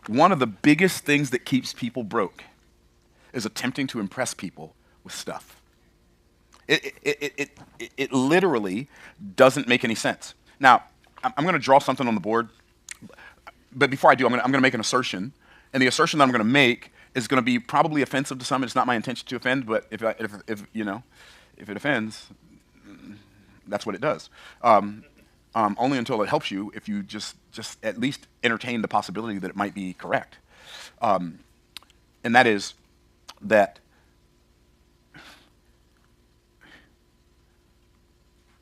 one of the biggest things that keeps people broke is attempting to impress people with stuff. It literally doesn't make any sense. Now, I'm going to draw something on the board, but before I do, I'm going to make an assertion, and the assertion that I'm going to make is going to be probably offensive to some. It's not my intention to offend, but if it offends, that's what it does. Only until it helps you if you just at least entertain the possibility that it might be correct. And that is that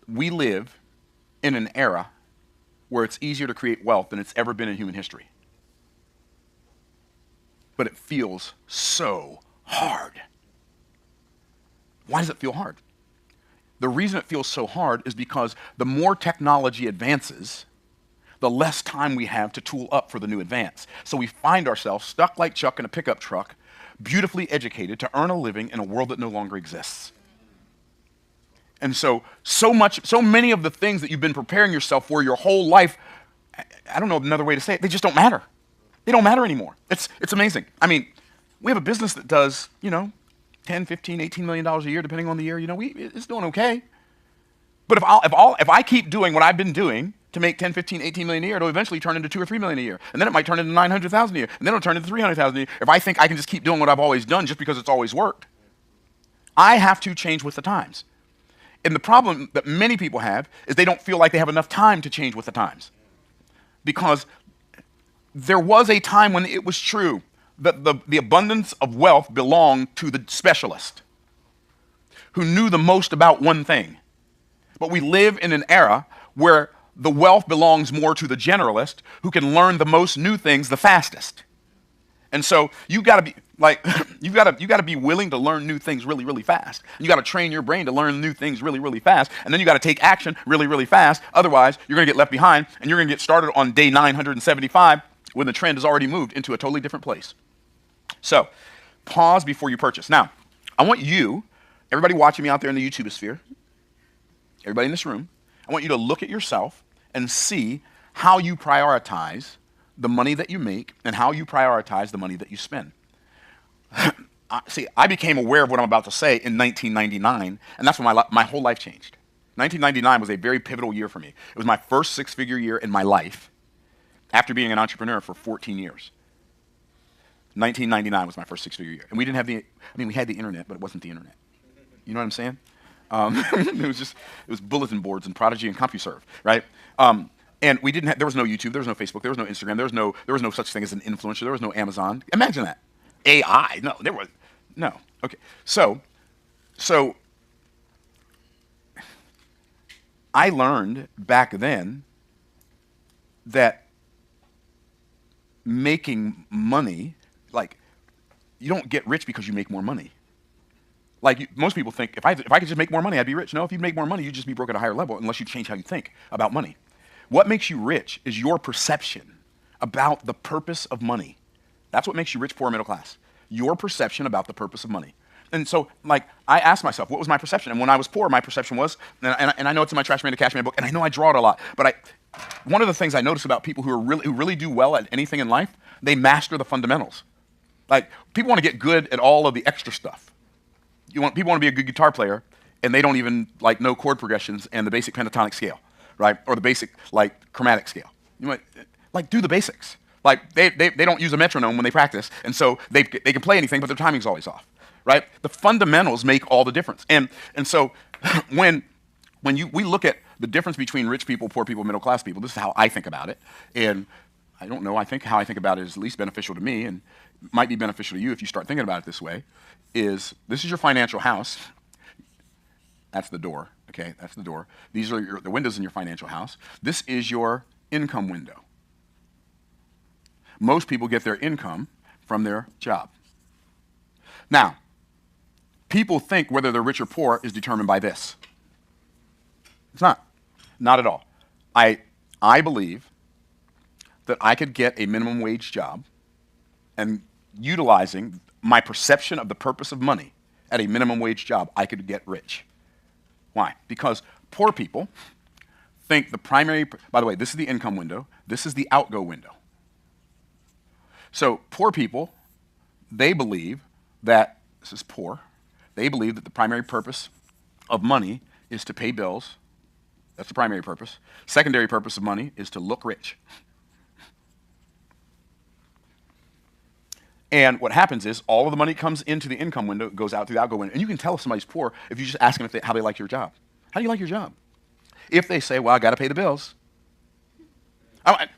we live in an era where it's easier to create wealth than it's ever been in human history. But it feels so hard. Why does it feel hard? The reason it feels so hard is because the more technology advances, the less time we have to tool up for the new advance. So we find ourselves stuck like Chuck in a pickup truck, beautifully educated to earn a living in a world that no longer exists. And so many of the things that you've been preparing yourself for your whole life, I don't know another way to say it, they just don't matter. They don't matter anymore. It's amazing. I mean, we have a business that does, 10, 15, $18 million a year, depending on the year. It's doing okay. But if I keep doing what I've been doing to make 10, 15, 18 million a year, it'll eventually turn into 2 or 3 million a year. And then it might turn into 900,000 a year. And then it'll turn into 300,000 a year. If I think I can just keep doing what I've always done just because it's always worked, I have to change with the times. And the problem that many people have is they don't feel like they have enough time to change with the times. Because there was a time when it was true that the abundance of wealth belonged to the specialist who knew the most about one thing. But we live in an era where the wealth belongs more to the generalist who can learn the most new things the fastest. And so you got to be like you got to be willing to learn new things really, really fast. You got to train your brain to learn new things really, really fast, and then you got to take action really, really fast. Otherwise, you're going to get left behind, and you're going to get started on day 975 when the trend has already moved into a totally different place. So, pause before you purchase. Now, I want you, everybody watching me out there in the YouTube sphere, everybody in this room, I want you to look at yourself and see how you prioritize the money that you make and how you prioritize the money that you spend. See, I became aware of what I'm about to say in 1999, and that's when my whole life changed. 1999 was a very pivotal year for me. It was my first six-figure year in my life after being an entrepreneur for 14 years. 1999 was my first six-figure year. And we didn't have we had the internet, but it wasn't the internet. You know what I'm saying? It was bulletin boards and Prodigy and CompuServe, right? And there was no YouTube, there was no Facebook, there was no Instagram, there was no such thing as an influencer, there was no Amazon. Imagine that. AI, no. Okay, so I learned back then that making money, like, you don't get rich because you make more money. Like, most people think, if I could just make more money, I'd be rich. No, if you make more money, you'd just be broke at a higher level unless you change how you think about money. What makes you rich is your perception about the purpose of money. That's what makes you rich, poor, middle class. Your perception about the purpose of money. And so, like, I asked myself, what was my perception? And when I was poor, my perception was, and I know it's in my Trash Man to Cash Man book, and I know I draw it a lot, but one of the things I notice about people who really do well at anything in life, they master the fundamentals. Like, people want to get good at all of the extra stuff. People want to be a good guitar player, and they don't even know chord progressions and the basic pentatonic scale, right? Or the basic chromatic scale. You might do the basics. Like, they don't use a metronome when they practice, and so they can play anything, but their timing's always off, right? The fundamentals make all the difference. And so when we look at the difference between rich people, poor people, middle class people, this is how I think about it. And I don't know, how I think about it is least beneficial to me, and might be beneficial to you if you start thinking about it this way. This is your financial house. That's the door, okay? That's the door. These are the windows in your financial house. This is your income window. Most people get their income from their job. Now, people think whether they're rich or poor is determined by this. It's not. Not at all. I believe that I could get a minimum wage job and utilizing my perception of the purpose of money at a minimum wage job, I could get rich. Why? Because poor people think by the way, this is the income window, this is the outgo window. So poor people, they believe that, this is poor, they believe that the primary purpose of money is to pay bills. That's the primary purpose. Secondary purpose of money is to look rich. And what happens is all of the money comes into the income window, goes out through the outgo window. And you can tell if somebody's poor if you just ask them how they like your job. How do you like your job? If they say, well, I got to pay the bills.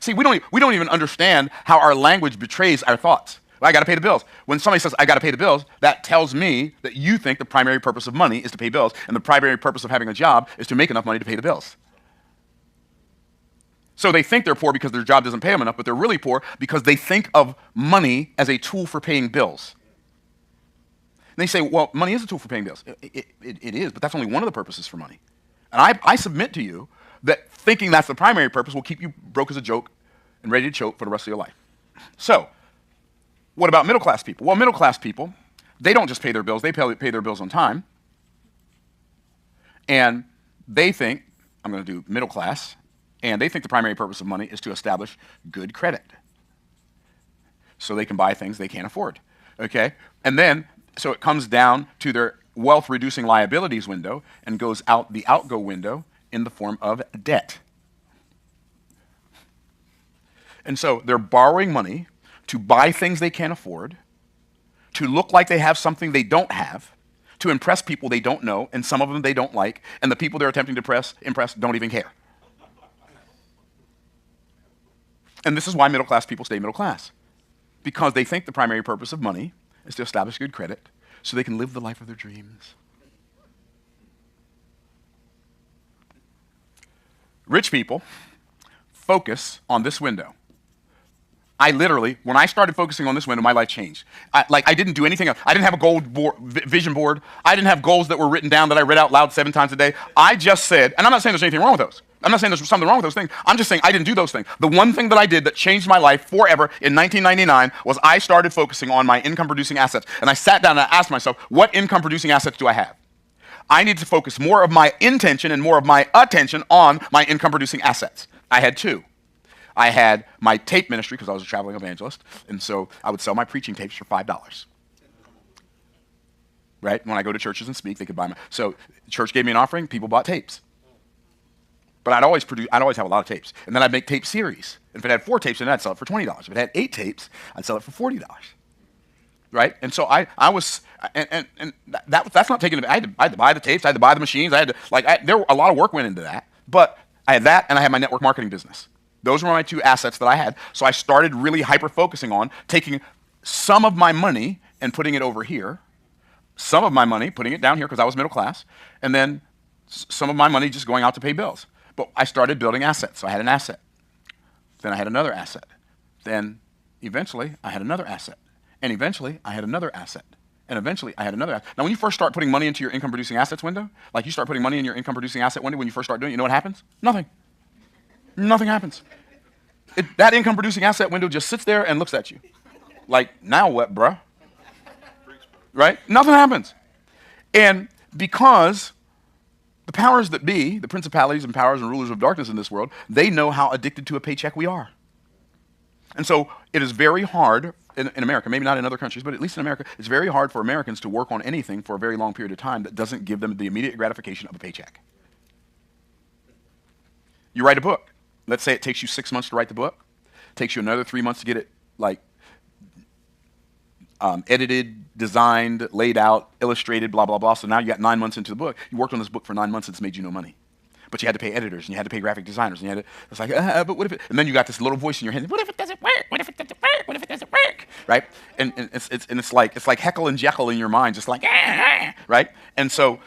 See, we don't even understand how our language betrays our thoughts. Well, I got to pay the bills. When somebody says, I got to pay the bills, that tells me that you think the primary purpose of money is to pay bills, and the primary purpose of having a job is to make enough money to pay the bills. So they think they're poor because their job doesn't pay them enough, but they're really poor because they think of money as a tool for paying bills. And they say, well, money is a tool for paying bills. It is, but that's only one of the purposes for money. And I submit to you that thinking that's the primary purpose will keep you broke as a joke and ready to choke for the rest of your life. So, what about middle class people? Well, middle class people, they don't just pay their bills, they pay their bills on time. And they think, I'm going to do middle class, and they think the primary purpose of money is to establish good credit. So they can buy things they can't afford, okay? And then, so it comes down to their wealth reducing liabilities window and goes out the outgo window in the form of debt. And so they're borrowing money to buy things they can't afford, to look like they have something they don't have, to impress people they don't know, and some of them they don't like, and the people they're attempting to impress don't even care. And this is why middle class people stay middle class, because they think the primary purpose of money is to establish good credit so they can live the life of their dreams. Rich people focus on this window. I literally, when I started focusing on this window, my life changed. I didn't do anything else. I didn't have a vision board. I didn't have goals that were written down that I read out loud 7 times a day. I just said, and I'm not saying there's anything wrong with those. I'm not saying there's something wrong with those things. I'm just saying I didn't do those things. The one thing that I did that changed my life forever in 1999 was I started focusing on my income-producing assets. And I sat down and I asked myself, what income-producing assets do I have? I need to focus more of my intention and more of my attention on my income-producing assets. I had 2. I had my tape ministry because I was a traveling evangelist, and so I would sell my preaching tapes for $5. Right? When I go to churches and speak, they could buy my. So the church gave me an offering, people bought tapes. But I'd always have a lot of tapes. And then I'd make tape series. If it had 4 tapes, then I'd sell it for $20. If it had 8 tapes, I'd sell it for $40. Right? And so I was, and that's not taking it. I had to buy the tapes, I had to buy the machines, there were a lot of work went into that. But I had that, and I had my network marketing business. Those were my 2 assets that I had. So I started really hyper-focusing on taking some of my money and putting it over here, some of my money putting it down here because I was middle class, and then some of my money just going out to pay bills. But I started building assets. So I had an asset. Then I had another asset. Then eventually I had another asset. And eventually I had another asset. And eventually I had another asset. Now when you first start putting money into your income-producing assets window, like you start putting money in your income-producing asset window when you first start doing it, you know what happens? Nothing. Nothing happens. That income-producing asset window just sits there and looks at you. Like, now what, bruh? Right? Nothing happens. And because the powers that be, the principalities and powers and rulers of darkness in this world, they know how addicted to a paycheck we are. And so it is very hard in America, maybe not in other countries, but at least in America, it's very hard for Americans to work on anything for a very long period of time that doesn't give them the immediate gratification of a paycheck. You write a book. Let's say it takes you 6 months to write the book. It takes you another 3 months to get it edited, designed, laid out, illustrated, blah, blah, blah. So now you got 9 months into the book. You worked on this book for 9 months and it's made you no money. But you had to pay editors and you had to pay graphic designers. And it's like, but what if it, and then you got this little voice in your head, what if it doesn't work? What if it doesn't work? What if it doesn't work? Right? And it's like Heckle and Jekyll in your mind, just like, right? And so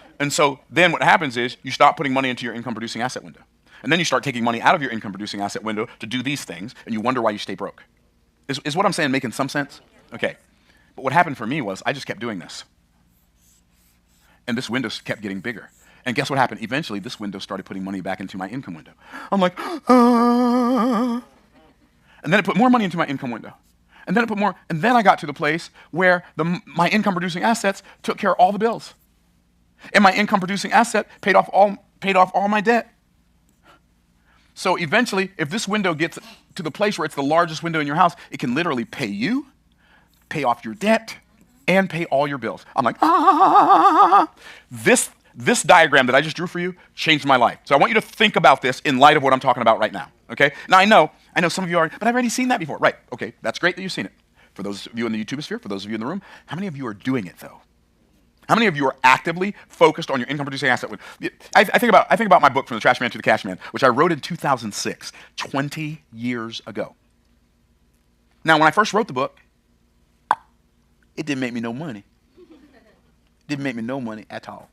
then what happens is you stop putting money into your income producing asset window. And then you start taking money out of your income-producing asset window to do these things, and you wonder why you stay broke. Is what I'm saying making some sense? Okay. But what happened for me was I just kept doing this. And this window kept getting bigger. And guess what happened? Eventually, this window started putting money back into my income window. I'm like, ah. And then it put more money into my income window. And then it put more, and then I got to the place where my income-producing assets took care of all the bills. And my income-producing asset paid off all my debt. So eventually, if this window gets to the place where it's the largest window in your house, it can literally pay you, pay off your debt, and pay all your bills. I'm like, ah. This diagram that I just drew for you changed my life. So I want you to think about this in light of what I'm talking about right now, okay? Now I know some of you are, but I've already seen that before. Right, okay, that's great that you've seen it. For those of you in the YouTube sphere, for those of you in the room, how many of you are doing it though? How many of you are actively focused on your income producing asset? I think about my book, From the Trash Man to the Cash Man, which I wrote in 2006, 20 years ago. Now, when I first wrote the book, it didn't make me no money. Didn't make me no money at all.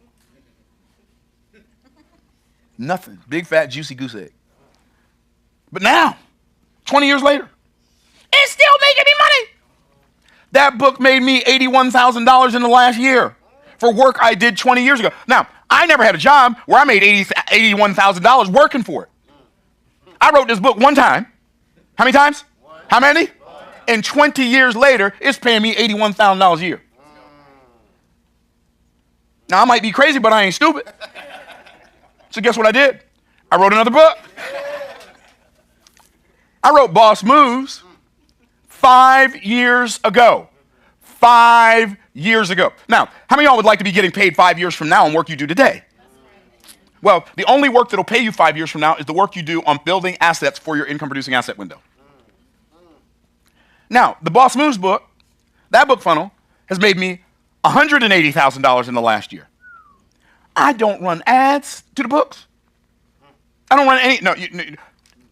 Nothing. Big, fat, juicy goose egg. But now, 20 years later, it's still making me money. That book made me $81,000 in the last year for work I did 20 years ago. Now, I never had a job where I made $81,000 working for it. I wrote this book one time. How many times? How many? And 20 years later, it's paying me $81,000 a year. Now, I might be crazy, but I ain't stupid. So guess what I did? I wrote another book. I wrote Boss Moves 5 years ago. 5 years ago. Now, how many of y'all would like to be getting paid 5 years from now on work you do today? Well, the only work that'll pay you 5 years from now is the work you do on building assets for your income producing asset window. Now, the Boss Moves book, that book funnel, has made me $180,000 in the last year. I don't run ads to the books. I don't run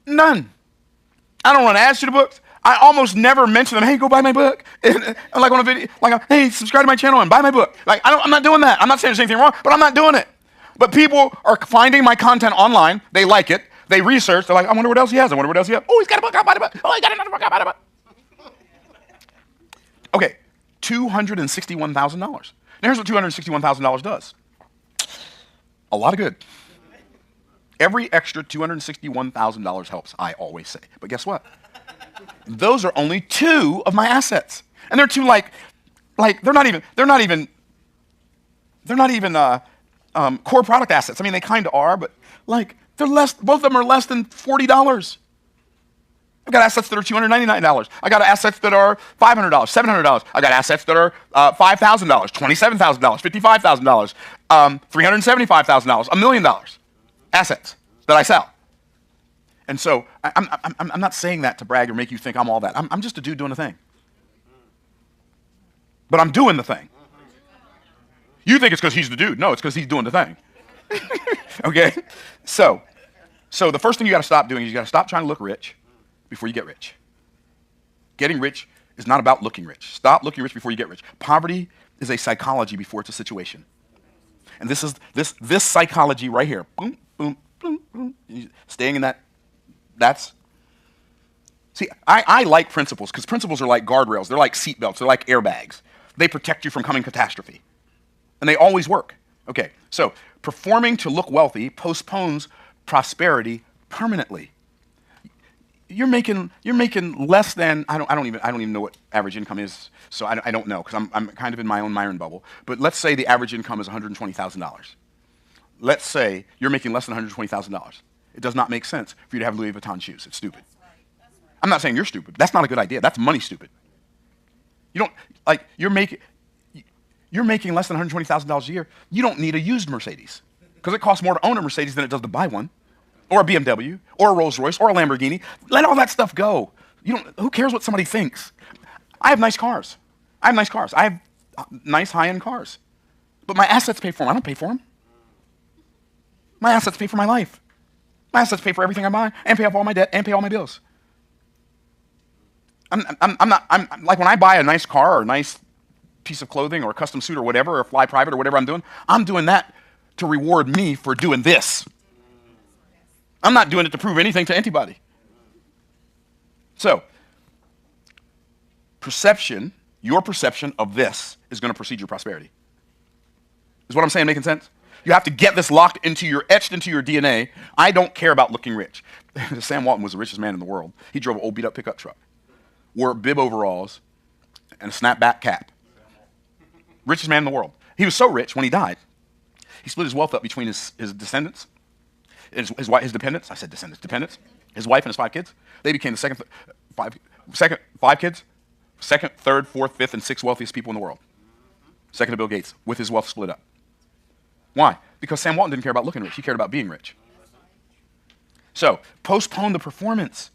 none. I don't run ads to the books. I almost never mention them. Hey, go buy my book. And like on a video, like, hey, subscribe to my channel and buy my book. Like, I'm not doing that. I'm not saying there's anything wrong, but I'm not doing it. But people are finding my content online. They like it. They research. They're like, I wonder what else he has. I wonder what else he has. Oh, he's got a book. I'll buy the book. Oh, he got another book. I'll buy the book. Okay, $261,000. Now here's what $261,000 does. A lot of good. Every extra $261,000 helps, I always say. But guess what? Those are only two of my assets. And they're two like they're not even core product assets. I mean, they kind of are, but like both of them are less than $40. I've got assets that are $299. I got assets that are $500, $700. I got assets that are $5,000, $27,000, $55,000, $375,000, $1 million assets that I sell. And so I'm not saying that to brag or make you think I'm all that. I'm just a dude doing a thing. But I'm doing the thing. You think it's because he's the dude. No, it's because he's doing the thing. Okay? So the first thing you got to stop doing is you got to stop trying to look rich before you get rich. Getting rich is not about looking rich. Stop looking rich before you get rich. Poverty is a psychology before it's a situation. And this is this psychology right here. Boom, boom, boom, boom. Staying in that. See, I like principles because principles are like guardrails. They're like seatbelts. They're like airbags. They protect you from coming catastrophe. And they always work. Okay, so performing to look wealthy postpones prosperity permanently. You're making less than I don't even know what average income is, so I don't know because I'm kind of in my own Myron bubble. But let's say the average income is $120,000. Let's say you're making less than $120,000. It does not make sense for you to have Louis Vuitton shoes. It's stupid. I'm not saying you're stupid. That's not a good idea. That's money stupid. You don't like you're making less than $120,000 a year. You don't need a used Mercedes because it costs more to own a Mercedes than it does to buy one. Or a BMW, or a Rolls Royce, or a Lamborghini. Let all that stuff go. Who cares what somebody thinks? I have nice cars. I have nice high-end cars. But my assets pay for them. I don't pay for them. My assets pay for my life. My assets pay for everything I buy, and pay off all my debt, and pay all my bills. I'm like when I buy a nice car, or a nice piece of clothing, or a custom suit, or whatever, or fly private, or whatever I'm doing that to reward me for doing this. I'm not doing it to prove anything to anybody. So, your perception of this is going to precede your prosperity. Is what I'm saying making sense? You have to get this etched into your DNA. I don't care about looking rich. Sam Walton was the richest man in the world. He drove an old beat-up pickup truck, wore bib overalls, and a snapback cap. Richest man in the world. He was so rich when he died, he split his wealth up between his descendants. his dependents. I said descendants, dependents. His wife and his 5 kids. They became the five kids, second, third, fourth, fifth, and sixth wealthiest people in the world. Second to Bill Gates, with his wealth split up. Why? Because Sam Walton didn't care about looking rich. He cared about being rich. So postpone the performance.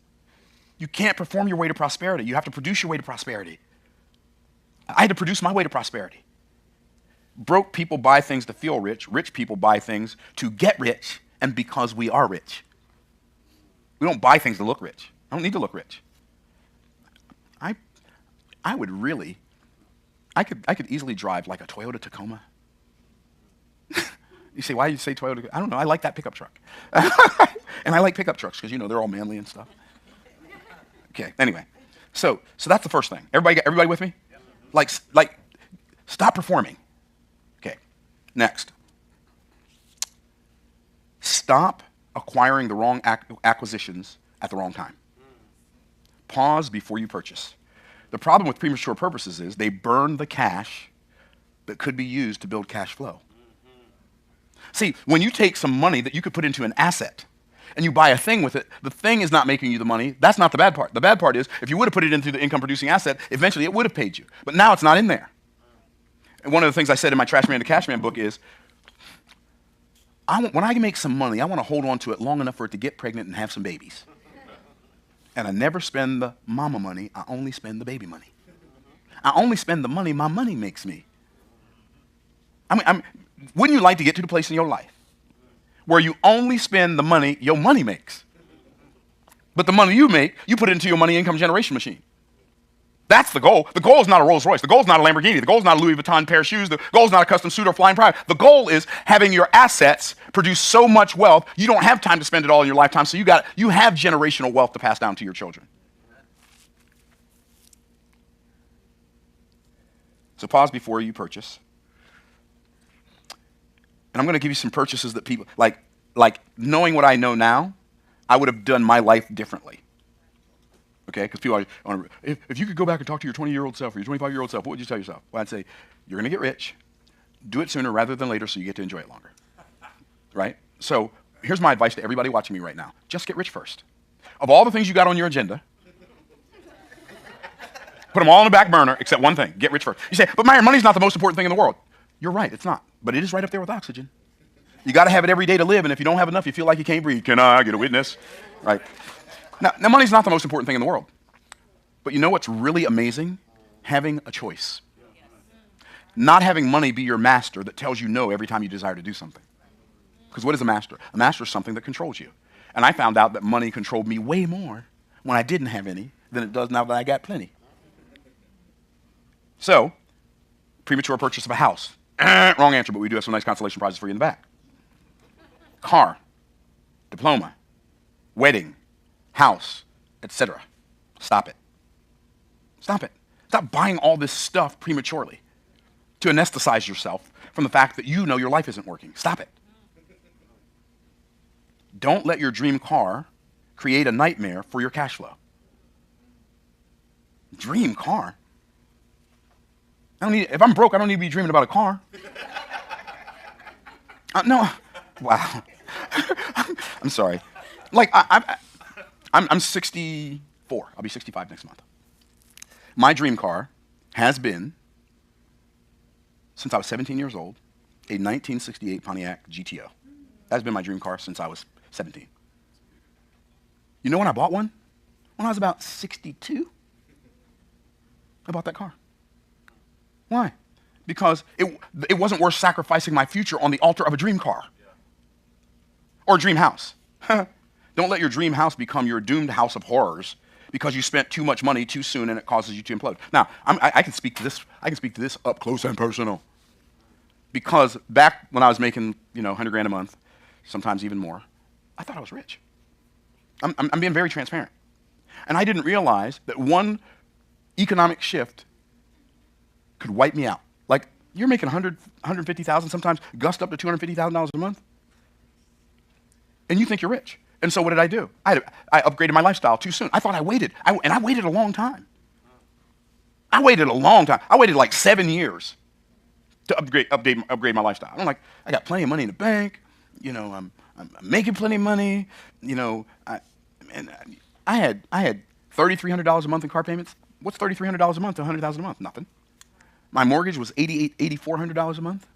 You can't perform your way to prosperity. You have to produce your way to prosperity. I had to produce my way to prosperity. Broke people buy things to feel rich. Rich people buy things to get rich, and because we are rich. We don't buy things to look rich. I don't need to look rich. I would really, I could easily drive like a Toyota Tacoma. You say, why do you say Toyota? I don't know. I like that pickup truck. And I like pickup trucks because, they're all manly and stuff. Okay, anyway. So that's the first thing. Everybody with me? Like, stop performing. Okay, next. Stop acquiring the wrong acquisitions at the wrong time. Pause before you purchase. The problem with premature purchases is they burn the cash that could be used to build cash flow. See, when you take some money that you could put into an asset and you buy a thing with it, the thing is not making you the money. That's not the bad part. The bad part is if you would have put it into the income-producing asset, eventually it would have paid you. But now it's not in there. And one of the things I said in my Trash Man to Cash Man book is, when I make some money, I want to hold on to it long enough for it to get pregnant and have some babies. And I never spend the mama money. I only spend the baby money. I only spend the money my money makes me. Wouldn't you like to get to the place in your life where you only spend the money your money makes? But the money you make, you put it into your money income generation machine. That's the goal. The goal is not a Rolls Royce. The goal is not a Lamborghini. The goal is not a Louis Vuitton pair of shoes. The goal is not a custom suit or flying private. The goal is having your assets produce so much wealth, you don't have time to spend it all in your lifetime, so you have generational wealth to pass down to your children. So pause before you purchase. And I'm going to give you some purchases that people, like knowing what I know now, I would have done my life differently. Okay, because people are, if you could go back and talk to your 20-year-old self or your 25-year-old self, what would you tell yourself? Well, I'd say, you're going to get rich. Do it sooner rather than later so you get to enjoy it longer. Right? So here's my advice to everybody watching me right now. Just get rich first. Of all the things you got on your agenda, put them all on the back burner except one thing. Get rich first. You say, but Myron, money's not the most important thing in the world. You're right, it's not. But it is right up there with oxygen. You got to have it every day to live, and if you don't have enough, you feel like you can't breathe. Can I get a witness? Right? Now, money's not the most important thing in the world. But you know what's really amazing? Having a choice. Not having money be your master that tells you no every time you desire to do something. Because what is a master? A master is something that controls you. And I found out that money controlled me way more when I didn't have any than it does now that I got plenty. So, premature purchase of a house. Wrong answer, but we do have some nice consolation prizes for you in the back. Car, diploma, wedding, house, etc. Stop it. Stop it. Stop buying all this stuff prematurely to anesthetize yourself from the fact that you know your life isn't working. Stop it. Don't let your dream car create a nightmare for your cash flow. Dream car? If I'm broke, I don't need to be dreaming about a car. No. Wow. I'm sorry. I'm 64. I'll be 65 next month. My dream car has been, since I was 17 years old, a 1968 Pontiac GTO. That's been my dream car since I was 17. You know when I bought one? When I was about 62. I bought that car. Why? Because it wasn't worth sacrificing my future on the altar of a dream car. Or a dream house. Don't let your dream house become your doomed house of horrors because you spent too much money too soon and it causes you to implode. Now, I can speak to this. I can speak to this up close and personal. Because back when I was making, $100,000 a month, sometimes even more, I thought I was rich. I'm being very transparent. And I didn't realize that one economic shift could wipe me out. Like, you're making $150,000, sometimes gust up to $250,000 a month, and you think you're rich. And so what did I do? I upgraded my lifestyle too soon. I thought I waited, and I waited a long time. I waited a long time. I waited like 7 years to upgrade my lifestyle. I'm like, I got plenty of money in the bank. I'm making plenty of money. You know, I had $3,300 a month in car payments. What's $3,300 a month to $100,000 a month? Nothing. My mortgage was $8,400 a month.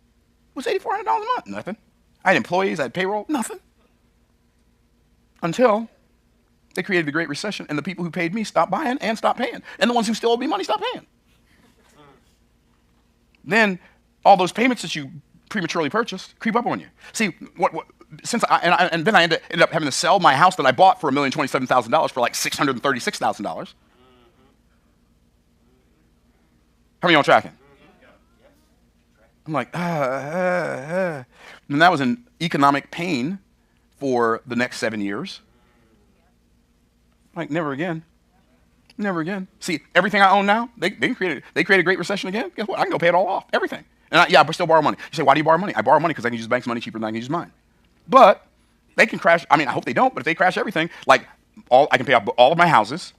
What's $8,400 a month? Nothing. I had employees, I had payroll, nothing. Until they created the Great Recession, and the people who paid me stopped buying and stopped paying. And the ones who still owed me money stopped paying. Then all those payments that you prematurely purchased creep up on you. See, then I ended up having to sell my house that I bought for $1,027,000 for like $636,000. How many of y'all tracking? I'm like, And that was an economic pain for the next 7 years. Like, never again. Never again. See, everything I own now, they created a Great Recession again. Guess what? I can go pay it all off. Everything. And I still borrow money. You say, why do you borrow money? I borrow money because I can use the bank's money cheaper than I can use mine. But they can crash. I mean, I hope they don't, but if they crash everything, like I can pay off all of my houses.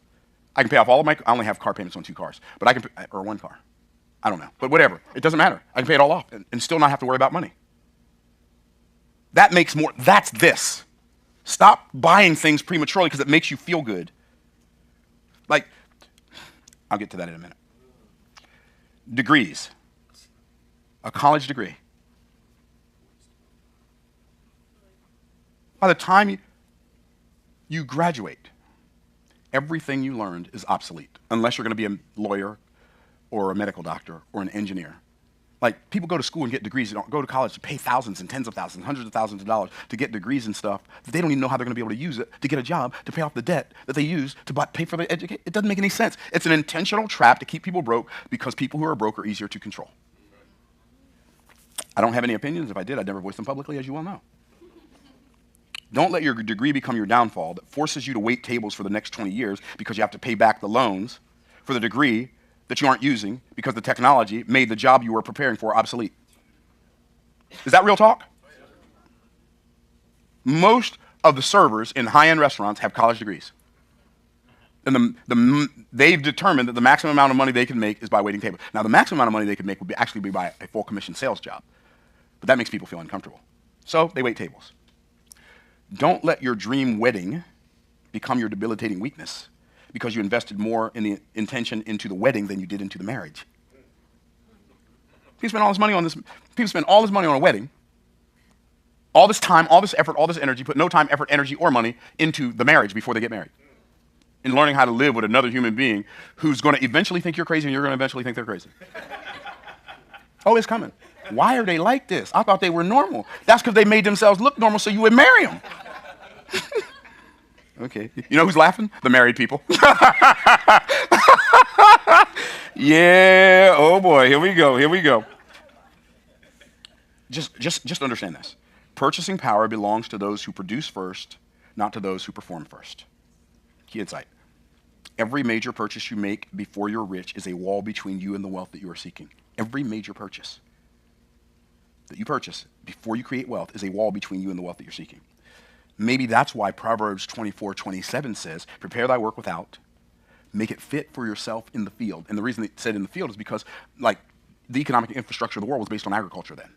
I can pay off all of my, I only have car payments on 2 cars, but I can, or 1 car. I don't know, but whatever. It doesn't matter. I can pay it all off and still not have to worry about money. That makes more, that's this. Stop buying things prematurely because it makes you feel good. Like, I'll get to that in a minute. Degrees. A college degree. By the time you graduate, everything you learned is obsolete, unless you're going to be a lawyer or a medical doctor or an engineer. Like, people go to school and get degrees. They don't go to college to pay thousands and tens of thousands, hundreds of thousands of dollars to get degrees and stuff that they don't even know how they're going to be able to use it to get a job, to pay off the debt that they use to pay for their education. It doesn't make any sense. It's an intentional trap to keep people broke because people who are broke are easier to control. I don't have any opinions. If I did, I'd never voice them publicly, as you well know. Don't let your degree become your downfall that forces you to wait tables for the next 20 years because you have to pay back the loans for the degree that you aren't using because the technology made the job you were preparing for obsolete. Is that real talk? Most of the servers in high-end restaurants have college degrees. And they've determined that the maximum amount of money they can make is by waiting tables. Now, the maximum amount of money they could make would actually be by a full commission sales job. But that makes people feel uncomfortable. So they wait tables. Don't let your dream wedding become your debilitating weakness because you invested more in the intention into the wedding than you did into the marriage. People spend all this money on this. People spend all this money on a wedding, all this time, all this effort, all this energy, put no time, effort, energy, or money into the marriage before they get married. In learning how to live with another human being who's going to eventually think you're crazy and you're going to eventually think they're crazy. Oh, it's coming. Why are they like this? I thought they were normal. That's because they made themselves look normal so you would marry them. Okay. You know who's laughing? The married people. Yeah. Oh boy. Here we go. Here we go. Just understand this. Purchasing power belongs to those who produce first, not to those who perform first. Key insight. Every major purchase you make before you're rich is a wall between you and the wealth that you are seeking. Every major purchase that you purchase before you create wealth is a wall between you and the wealth that you're seeking. Maybe that's why Proverbs 24:27 says, prepare thy work without, make it fit for yourself in the field. And the reason it said in the field is because, like, the economic infrastructure of the world was based on agriculture then.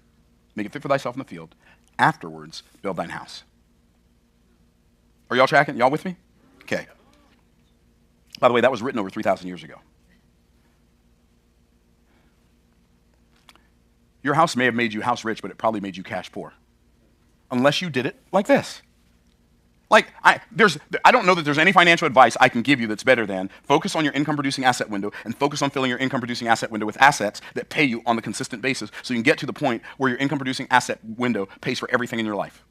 Make it fit for thyself in the field. Afterwards, build thine house. Are y'all tracking? Y'all with me? Okay. By the way, that was written over 3,000 years ago. Your house may have made you house rich, but it probably made you cash poor. Unless you did it like this. Like, I don't know that there's any financial advice I can give you that's better than focus on your income-producing asset window and focus on filling your income-producing asset window with assets that pay you on a consistent basis so you can get to the point where your income-producing asset window pays for everything in your life.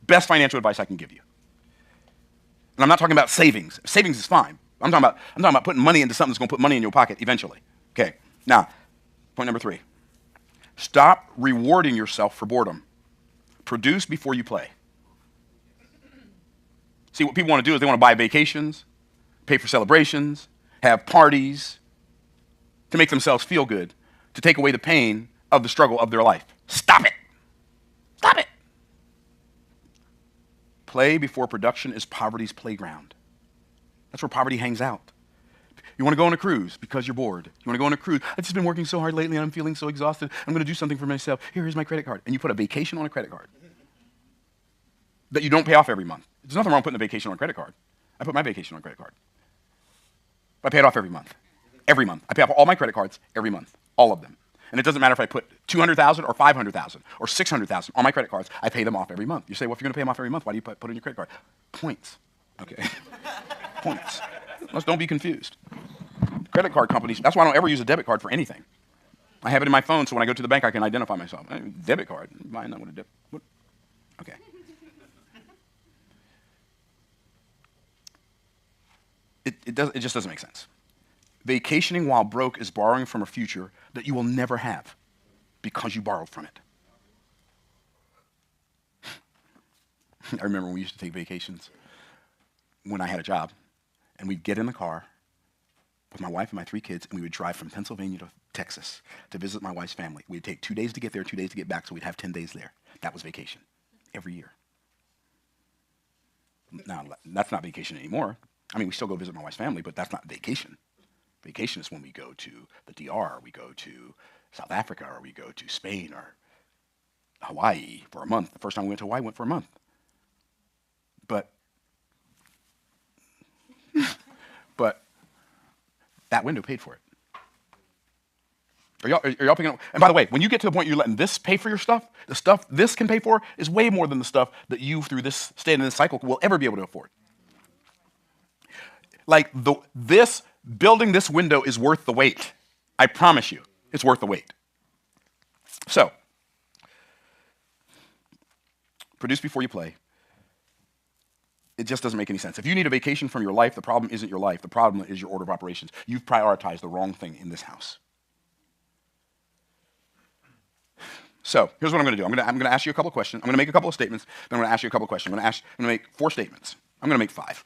Best financial advice I can give you. And I'm not talking about savings. Savings is fine. I'm talking about putting money into something that's going to put money in your pocket eventually. Okay. Now, point number 3. Stop rewarding yourself for boredom. Produce before you play. See, what people want to do is they want to buy vacations, pay for celebrations, have parties to make themselves feel good, to take away the pain of the struggle of their life. Stop it. Stop it. Play before production is poverty's playground. That's where poverty hangs out. You want to go on a cruise because you're bored. You want to go on a cruise. I've just been working so hard lately and I'm feeling so exhausted. I'm going to do something for myself. Here's my credit card. And you put a vacation on a credit card. that you don't pay off every month. There's nothing wrong with putting a vacation on a credit card. I put my vacation on a credit card. I pay it off every month. Every month. I pay off all my credit cards every month. All of them. And it doesn't matter if I put $200,000 or $500,000 or $600,000 on my credit cards. I pay them off every month. You say, well, if you're going to pay them off every month, why do you put it on your credit card? Points. Okay. Points. Let's don't be confused. Credit card companies, that's why I don't ever use a debit card for anything. I have it in my phone, so when I go to the bank, I can identify myself. Debit card. I know what a debit. What? Okay. It just doesn't make sense. Vacationing while broke is borrowing from a future that you will never have because you borrowed from it. I remember when we used to take vacations when I had a job, and we'd get in the car with my wife and my 3 kids, and we would drive from Pennsylvania to Texas to visit my wife's family. We'd take 2 days to get there, 2 days to get back, so we'd have 10 days there. That was vacation every year. Now, that's not vacation anymore. I mean, we still go visit my wife's family, but that's not vacation. Vacation is when we go to the DR, or we go to South Africa, or we go to Spain or Hawaii for a month. The first time we went to Hawaii, we went for a month. But that window paid for it. Are y'all picking up? And by the way, when you get to the point you're letting this pay for your stuff, the stuff this can pay for is way more than the stuff that you, through this staying in this cycle, will ever be able to afford. Like this building this window is worth the wait. I promise you, it's worth the wait. So, produce before you play. It just doesn't make any sense. If you need a vacation from your life, the problem isn't your life. The problem is your order of operations. You've prioritized the wrong thing in this house. So here's what I'm going to do. I'm going to ask you a couple of questions. I'm going to make a couple of statements. Then I'm going to ask you a couple of questions. I'm going to make 4 statements. I'm going to make 5.